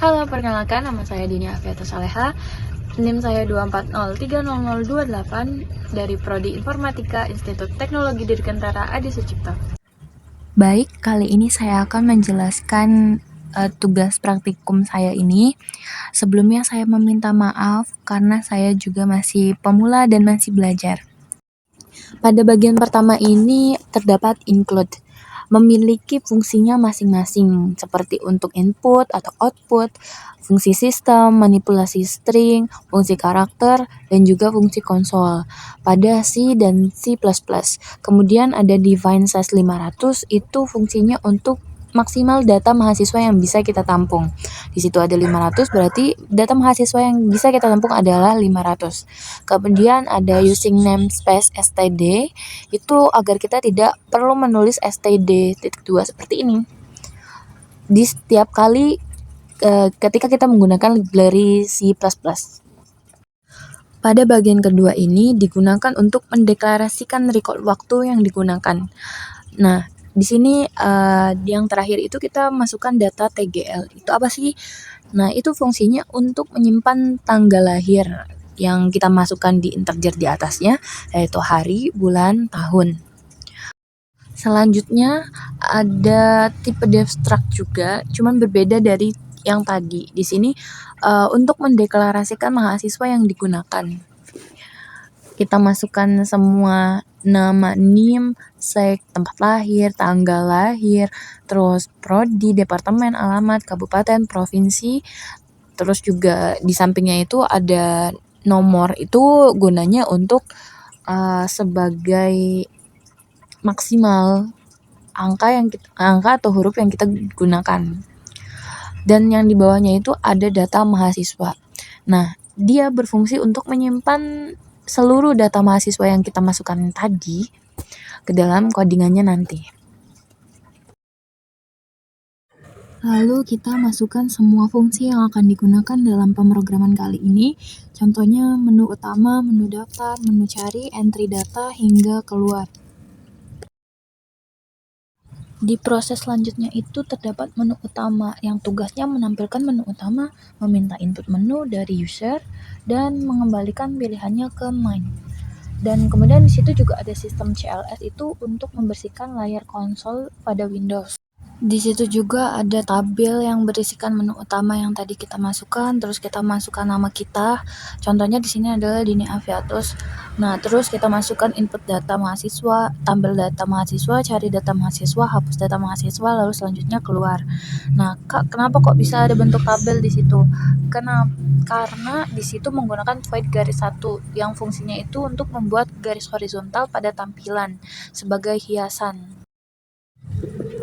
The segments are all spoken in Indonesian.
Halo, perkenalkan nama saya Dini Afiatus Saleha. NIM saya 240300228 dari Prodi Informatika Institut Teknologi Dirgantara Adi Sucipto. Baik, kali ini saya akan menjelaskan tugas praktikum saya ini. Sebelumnya saya meminta maaf karena saya juga masih pemula dan masih belajar. Pada bagian pertama ini terdapat include, memiliki fungsinya masing-masing seperti untuk input atau output, fungsi sistem, manipulasi string, fungsi karakter, dan juga fungsi konsol pada C dan C++. Kemudian ada define size 500, itu fungsinya untuk maksimal data mahasiswa yang bisa kita tampung. Di situ ada 500, berarti data mahasiswa yang bisa kita tampung adalah 500. Kemudian ada using namespace std, itu agar kita tidak perlu menulis std.2 seperti ini. Di setiap kali ketika kita menggunakan library C++. Pada bagian kedua ini digunakan untuk mendeklarasikan record waktu yang digunakan. Nah, di sini yang terakhir itu kita masukkan data TGL. Itu apa sih? Nah, itu fungsinya untuk menyimpan tanggal lahir yang kita masukkan di integer di atasnya, yaitu hari, bulan, tahun. Selanjutnya ada tipe def struct juga, cuman berbeda dari yang tadi. Di sini untuk mendeklarasikan mahasiswa yang digunakan. Kita masukkan semua nama NIM, sek, tempat lahir, tanggal lahir, terus prodi, departemen, alamat, kabupaten, provinsi, terus juga di sampingnya itu ada nomor. Itu gunanya untuk sebagai maksimal angka atau huruf yang kita gunakan. Dan yang di bawahnya itu ada data mahasiswa. Nah, dia berfungsi untuk menyimpan seluruh data mahasiswa yang kita masukkan tadi ke dalam codingannya nanti. Lalu kita masukkan semua fungsi yang akan digunakan dalam pemrograman kali ini. Contohnya menu utama, menu daftar, menu cari, entry data, hingga keluar. Di proses selanjutnya itu terdapat menu utama yang tugasnya menampilkan menu utama, meminta input menu dari user, dan mengembalikan pilihannya ke main. Dan kemudian di situ juga ada sistem CLS itu untuk membersihkan layar konsol pada Windows. Di situ juga ada tabel yang berisikan menu utama yang tadi kita masukkan, terus kita masukkan nama kita. Contohnya di sini adalah Dini Afiatus. Nah, terus kita masukkan input data mahasiswa, tampil data mahasiswa, cari data mahasiswa, hapus data mahasiswa, lalu selanjutnya keluar. Nah, kenapa kok bisa ada bentuk tabel di situ? Karena di situ menggunakan void garis 1 yang fungsinya itu untuk membuat garis horizontal pada tampilan sebagai hiasan.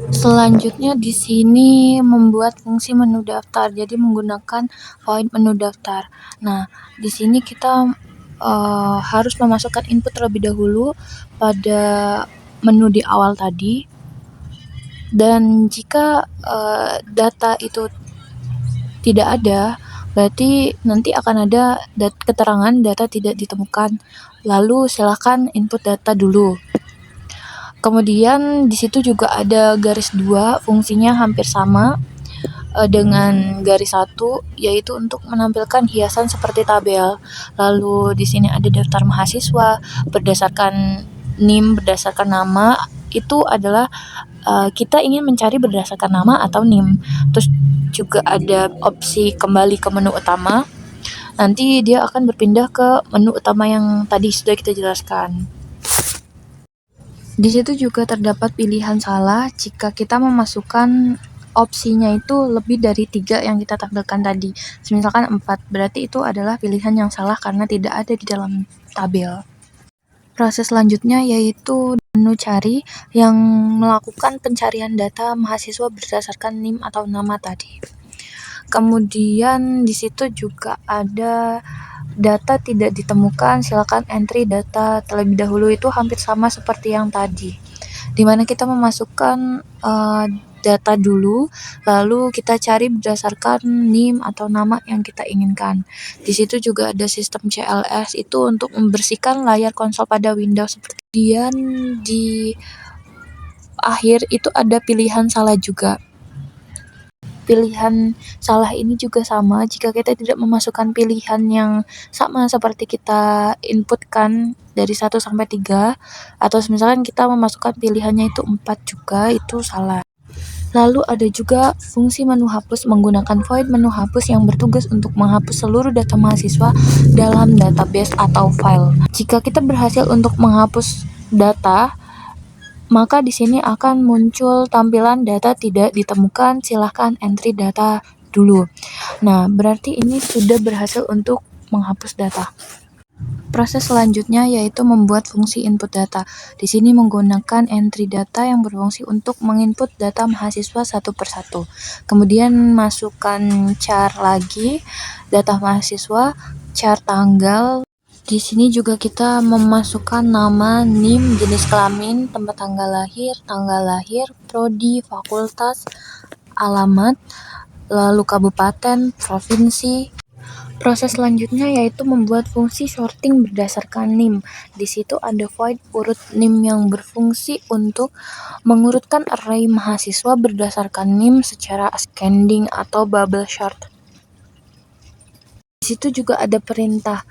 Selanjutnya di sini membuat fungsi menu daftar, jadi menggunakan void menu daftar. Nah, di sini kita harus memasukkan input terlebih dahulu pada menu di awal tadi. Dan jika data itu tidak ada, berarti nanti akan ada keterangan data tidak ditemukan. Lalu silakan input data dulu. Kemudian di situ juga ada garis 2, fungsinya hampir sama dengan garis 1, yaitu untuk menampilkan hiasan seperti tabel. Lalu di sini ada daftar mahasiswa berdasarkan NIM, berdasarkan nama. Itu adalah kita ingin mencari berdasarkan nama atau NIM. Terus juga ada opsi kembali ke menu utama. Nanti dia akan berpindah ke menu utama yang tadi sudah kita jelaskan. Di situ juga terdapat pilihan salah jika kita memasukkan opsinya itu lebih dari 3 yang kita tampilkan tadi. Misalkan 4, berarti itu adalah pilihan yang salah karena tidak ada di dalam tabel. Proses selanjutnya yaitu menu cari yang melakukan pencarian data mahasiswa berdasarkan NIM atau nama tadi. Kemudian di situ juga ada data tidak ditemukan, silakan entry data terlebih dahulu. Itu hampir sama seperti yang tadi, dimana kita memasukkan data dulu, lalu kita cari berdasarkan NIM atau nama yang kita inginkan. Di situ juga ada sistem CLS itu untuk membersihkan layar konsol pada Windows. Kemudian di akhir itu ada pilihan salah juga. pilihan salah ini juga sama jika kita tidak memasukkan pilihan yang sama seperti kita inputkan dari 1 sampai 3, atau misalkan kita memasukkan pilihannya itu 4 juga, itu salah. Lalu ada juga fungsi menu hapus menggunakan void menu hapus yang bertugas untuk menghapus seluruh data mahasiswa dalam database atau file. Jika kita berhasil untuk menghapus data, maka di sini akan muncul tampilan data tidak ditemukan, silahkan entry data dulu. Nah, berarti ini sudah berhasil untuk menghapus data. Proses selanjutnya yaitu membuat fungsi input data. Di sini menggunakan entry data yang berfungsi untuk menginput data mahasiswa satu persatu. Kemudian masukkan char lagi, data mahasiswa, char tanggal. Di sini juga kita memasukkan nama, NIM, jenis kelamin, tempat tanggal lahir, prodi, fakultas, alamat, lalu kabupaten, provinsi. Proses selanjutnya yaitu membuat fungsi sorting berdasarkan NIM. Di situ ada void urut NIM yang berfungsi untuk mengurutkan array mahasiswa berdasarkan NIM secara ascending atau bubble sort. Di situ juga ada perintah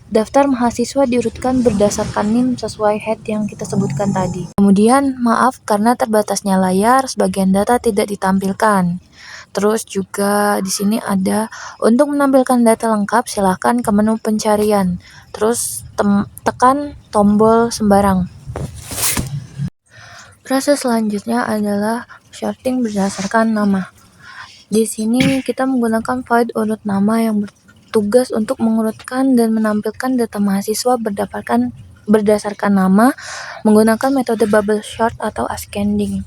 daftar mahasiswa diurutkan berdasarkan NIM sesuai head yang kita sebutkan tadi. Kemudian, maaf karena terbatasnya layar, sebagian data tidak ditampilkan. Terus juga di sini ada untuk menampilkan data lengkap silahkan ke menu pencarian. Terus tekan tombol sembarang. Proses selanjutnya adalah sorting berdasarkan nama. Di sini kita menggunakan void urut nama yang bertugas untuk mengurutkan dan menampilkan data mahasiswa berdasarkan nama menggunakan metode bubble sort atau ascending.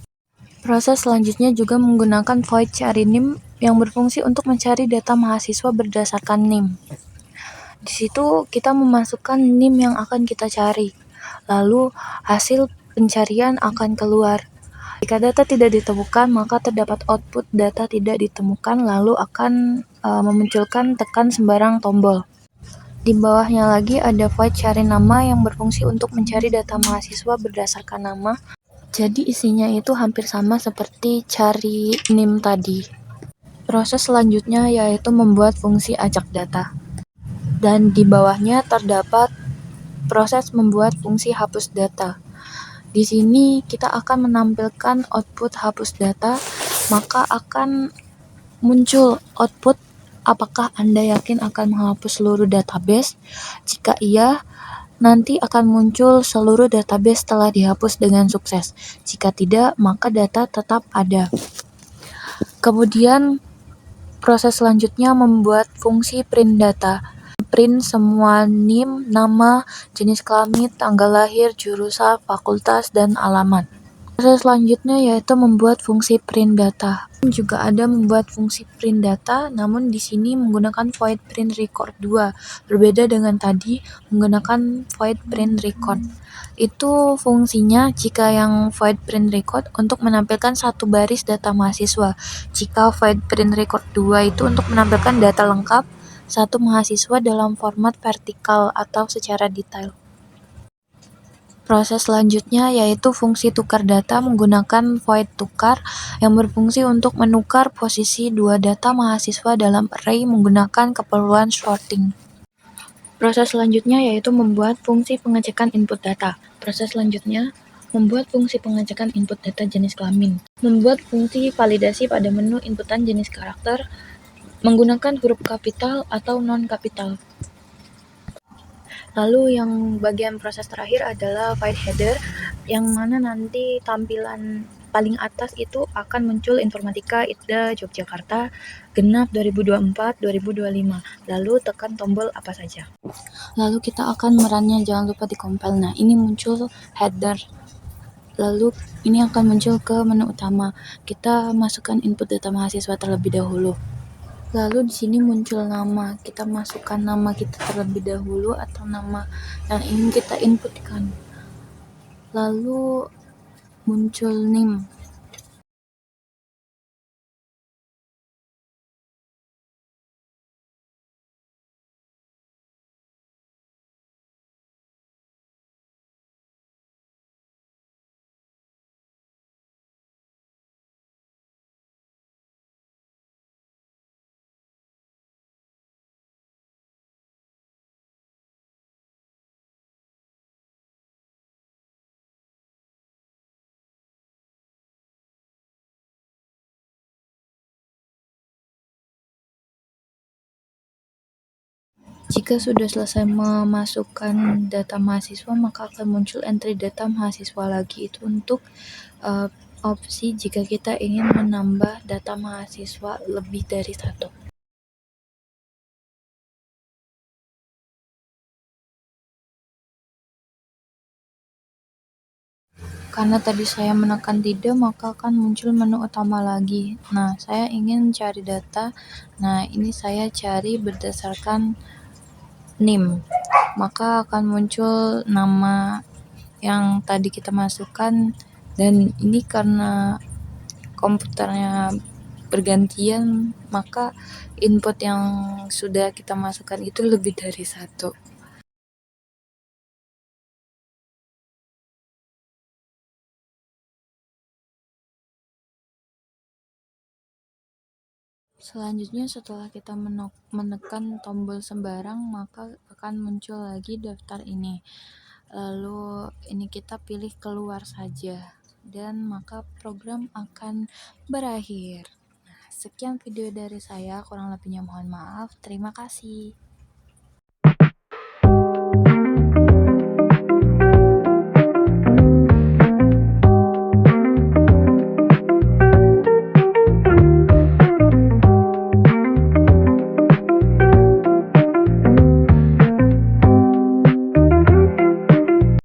Proses selanjutnya juga menggunakan void cari NIM yang berfungsi untuk mencari data mahasiswa berdasarkan NIM. Di situ kita memasukkan NIM yang akan kita cari. Lalu hasil pencarian akan keluar. Jika data tidak ditemukan, maka terdapat output data tidak ditemukan, lalu akan memunculkan tekan sembarang tombol. Di bawahnya lagi ada void cari nama yang berfungsi untuk mencari data mahasiswa berdasarkan nama. Jadi isinya itu hampir sama seperti cari NIM tadi. Proses selanjutnya yaitu membuat fungsi acak data. Dan di bawahnya terdapat proses membuat fungsi hapus data. Di sini kita akan menampilkan output hapus data, maka akan muncul output apakah Anda yakin akan menghapus seluruh database. Jika iya, nanti akan muncul seluruh database telah dihapus dengan sukses. Jika tidak, maka data tetap ada. Kemudian proses selanjutnya membuat fungsi print data. Print semua NIM, nama, jenis kelamin, tanggal lahir, jurusan, fakultas, dan alamat. Proses selanjutnya yaitu membuat fungsi print data. Juga ada membuat fungsi print data, namun di sini menggunakan void print record 2. Berbeda dengan tadi menggunakan void print record. Itu fungsinya jika yang void print record untuk menampilkan satu baris data mahasiswa. Jika void print record 2 itu untuk menampilkan data lengkap satu mahasiswa dalam format vertikal atau secara detail. Proses selanjutnya yaitu fungsi tukar data menggunakan void tukar yang berfungsi untuk menukar posisi dua data mahasiswa dalam array menggunakan keperluan sorting. Proses selanjutnya yaitu membuat fungsi pengecekan input data. Proses selanjutnya membuat fungsi pengecekan input data jenis kelamin. Membuat fungsi validasi pada menu inputan jenis karakter menggunakan huruf kapital atau non-kapital. Lalu yang bagian proses terakhir adalah file header, yang mana nanti tampilan paling atas itu akan muncul Informatika ITDA Yogyakarta genap 2024-2025. Lalu tekan tombol apa saja. Lalu kita akan merunnya, jangan lupa di-compile. Nah, ini muncul header. Lalu ini akan muncul ke menu utama. Kita masukkan input data mahasiswa terlebih dahulu. Lalu di sini muncul nama. Kita masukkan nama kita terlebih dahulu atau nama yang ingin kita inputkan. Lalu muncul NIM. Jika sudah selesai memasukkan data mahasiswa, maka akan muncul entry data mahasiswa lagi. Itu untuk opsi jika kita ingin menambah data mahasiswa lebih dari satu. Karena tadi saya menekan tidak, maka akan muncul menu utama lagi. Nah, saya ingin cari data. Nah, ini saya cari berdasarkan NIM. Maka akan muncul nama yang tadi kita masukkan, dan ini karena komputernya bergantian, maka input yang sudah kita masukkan itu lebih dari satu. Selanjutnya, setelah kita menekan tombol sembarang, maka akan muncul lagi daftar ini. Lalu ini kita pilih keluar saja, dan maka program akan berakhir. Nah, sekian video dari saya, kurang lebihnya mohon maaf. Terima kasih.